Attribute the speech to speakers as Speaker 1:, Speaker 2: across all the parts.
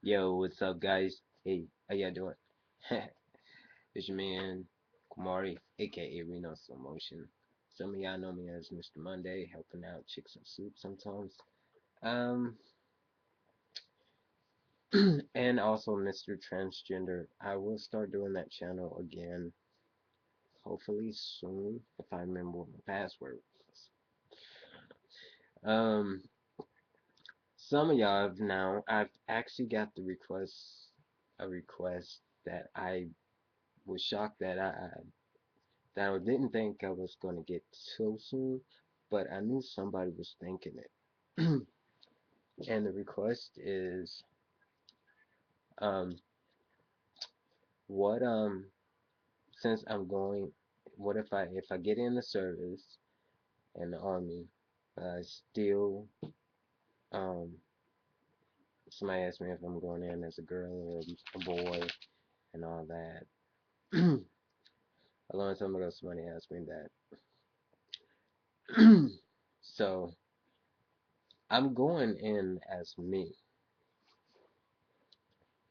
Speaker 1: Yo, what's up, guys? Hey, how y'all doing? It's your man, Kumari, aka Reno Slow Motion. Some of y'all know me as Mr. Monday, helping out Chicks and Soup sometimes. Um, and also Mr. Transgender. I will start doing that channel again, hopefully soon, if I remember what my password was. Some of y'all have now, I've actually got a request that I was shocked that I didn't think I was going to get so soon, but I knew somebody was thinking it. And the request is, um, what since I'm going, what if I get in the service in the army, but I still somebody asked me if I'm going in as a girl or a boy and all that. A long time ago, somebody asked me that. So I'm going in as me.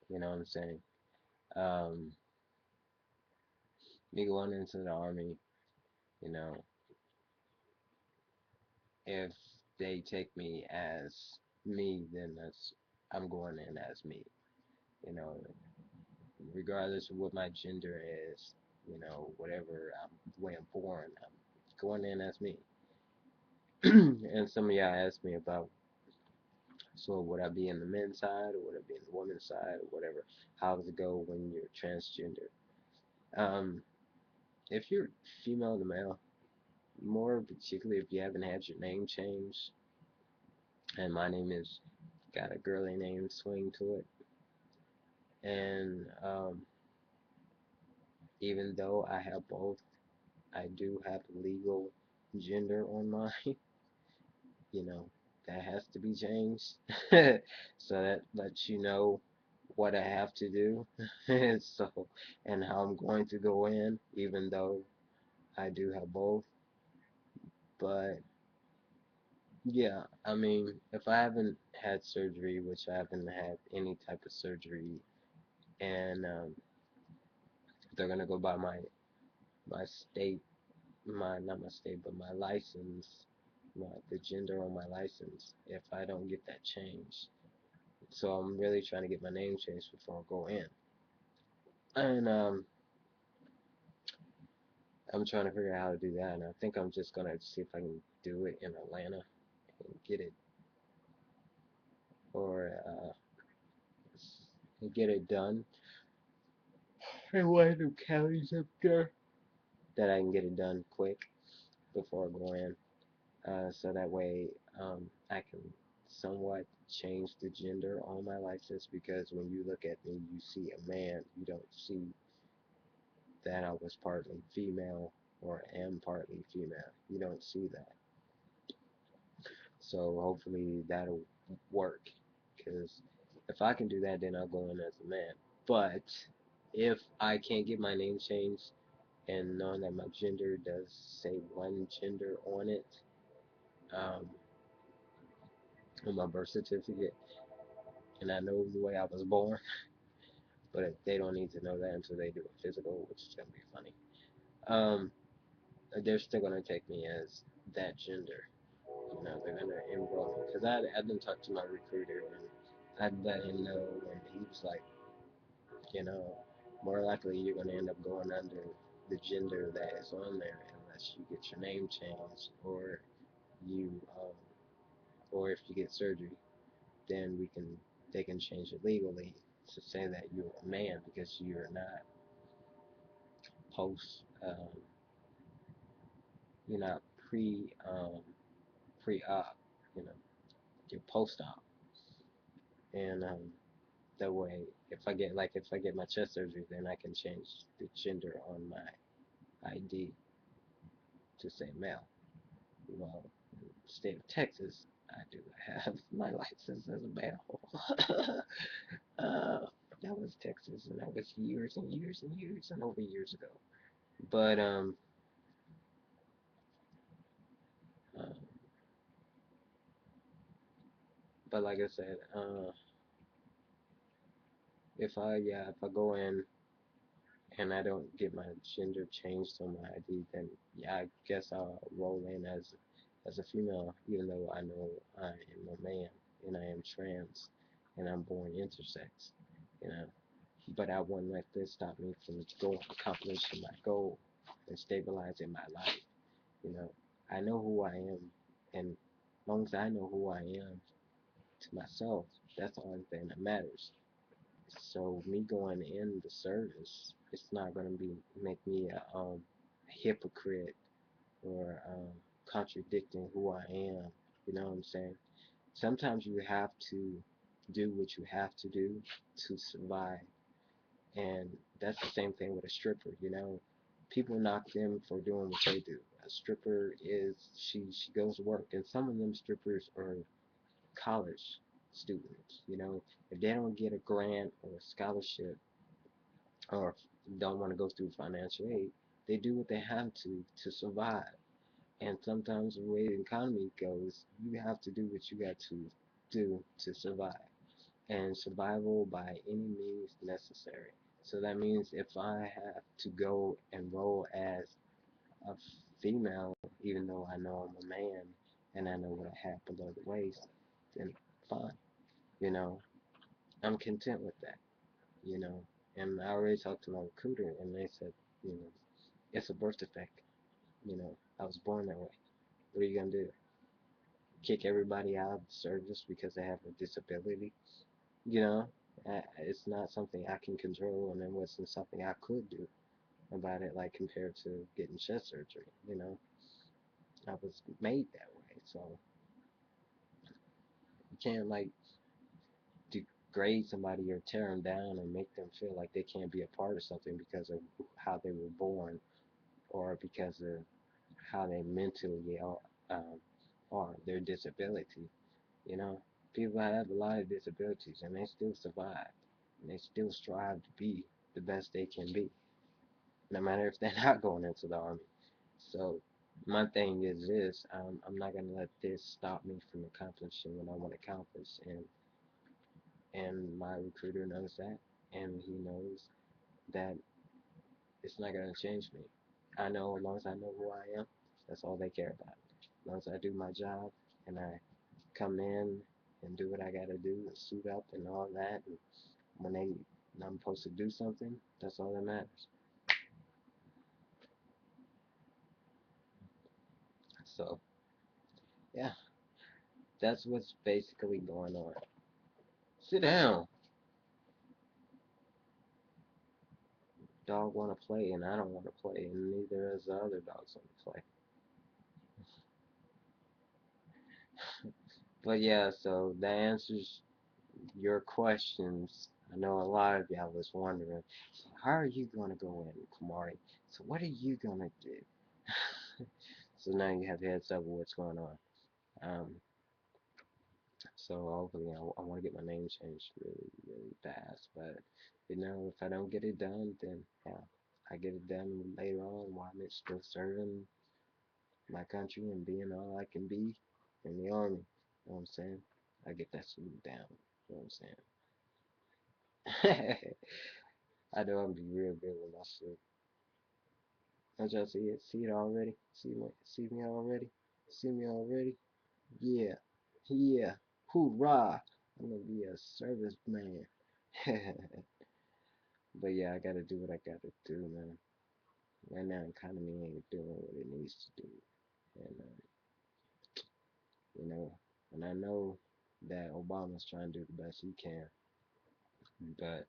Speaker 1: You know what I'm saying? Um, Me going into the army, you know, if they take me as me, then I'm going in as me, you know, regardless of what my gender is, whatever the way I'm born, I'm going in as me. And some of y'all asked me about, so would I be in the men's side or would I be in the women's side or whatever? How does it go when you're transgender? Um, if you're female to male, more particularly if you haven't had your name changed, and my name is got a girly name swing to it. And even though I have both, I do have legal gender on mine. You know, that has to be changed. So that lets you know what I have to do. So, and how I'm going to go in, even though I do have both. But yeah, I mean, if I haven't had surgery, which I haven't had any type of surgery, and they're gonna go by my state, my not my state, but my license, the gender on my license. If I don't get that changed, so I'm really trying to get my name changed before I go in, and I'm trying to figure out how to do that. And I think I'm just gonna see if I can do it in Atlanta and get it done. And one of the counties up there that I can get it done quick before I go in. So that way I can somewhat change the gender on my license, because when you look at me, you see a man. You don't see that I was partly female or am partly female. You don't see that. So hopefully that'll work, because if I can do that, then I'll go in as a man. But if I can't get my name changed, and knowing that my gender does say one gender um, on my birth certificate, and I know the way I was born, but they don't need to know that until they do a physical, which is gonna be funny. Um, they're still gonna take me as that gender. They're gonna enroll me, because I didn't talk to my recruiter, and I let him know, and he was like, you know, more likely you're gonna end up going under the gender that is on there unless you get your name changed, you um, or if you get surgery, then they can change it legally to say that you're a man, because you're not post you're not pre-op, you know, you're post-op. And that way, if I get my chest surgery, then I can change the gender on my ID to say male. Well, in the state of Texas, I do have my license as a male. uh, that was Texas, and that was years and years and years and over years ago. But uh, but like I said, If I go in and I don't get my gender changed on my ID, then yeah, I guess I'll roll in as a female, even though I know I am a man and I am trans and I'm born intersex, you know. But I wouldn't let this stop me from going accomplishing my goal and stabilizing my life. You know, I know who I am, and as long as I know who I am to myself, that's the only thing that matters. So me going in the service, it's not gonna be make me a hypocrite or contradicting who I am. You know what I'm saying? Sometimes you have to do what you have to do to survive, and that's the same thing with a stripper. You know, people knock them for doing what they do. A stripper is she goes to work, and some of them strippers are college students. You know, if they don't get a grant or a scholarship or don't want to go through financial aid, they do what they have to survive. And sometimes the way the economy goes, you have to do what you got to do to survive. And survival by any means necessary. So that means if I have to go and roll as a female, even though I know I'm a man and I know what I have below the waist, then fine. You know, I'm content with that. You know, and I already talked to my recruiter, and they said, you know, it's a birth defect. You know, I was born that way. What are you gonna do? Kick everybody out of the service because they have a disability? You know, it's not something I can control, and it wasn't something I could do about it, like compared to getting chest surgery. You know, I was made that way, so you can't like degrade somebody or tear them down and make them feel like they can't be a part of something because of how they were born or because of how they mentally are their disability. You know, people have a lot of disabilities and they still survive and they still strive to be the best they can be, no matter if they're not going into the army. So my thing is this: I'm not gonna let this stop me from accomplishing what I want to accomplish, and my recruiter knows that, and he knows that it's not gonna change me. I know as long as I know who I am, that's all they care about. As long as I do my job and I come in and do what I gotta do and suit up and all that, and when I'm supposed to do something, that's all that matters. So yeah, that's what's basically going on. Sit down. Dog want to play and I don't want to play, and neither does the other dogs want to play. But yeah, so that answers your questions. I know a lot of y'all was wondering, so how are you gonna go in, Kamari? So what are you gonna do? So now you have heads up of what's going on. Um, so hopefully I want to get my name changed really, really fast. But you know, if I don't get it done, then yeah, I get it done later on while I'm still serving my country and being all I can be in the army. You know what I'm saying? I get that smooth down. You know what I'm saying? I know I'm be real good with my shit. Don't y'all see it? See it already? See me already? See me already? Yeah. Yeah. Hoorah! I'm gonna be a serviceman. But yeah, I gotta do what I gotta do, man. Right now, economy ain't doing what it needs to do, and you know, and I know that Obama's trying to do the best he can, but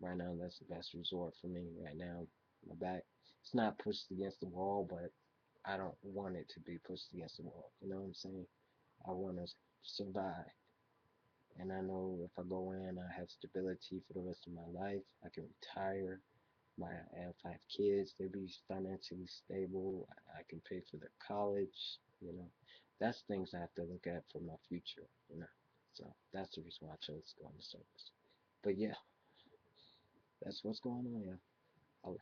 Speaker 1: right now that's the best resort for me right now. My back, it's not pushed against the wall, but I don't want it to be pushed against the wall. You know what I'm saying? I want to survive, and I know if I go in, I have stability for the rest of my life. I can retire. If I have kids, they'll be financially stable. I can pay for their college. You know, that's things I have to look at for my future. You know, so that's the reason why I chose to go into service. But yeah, that's what's going on. Yeah.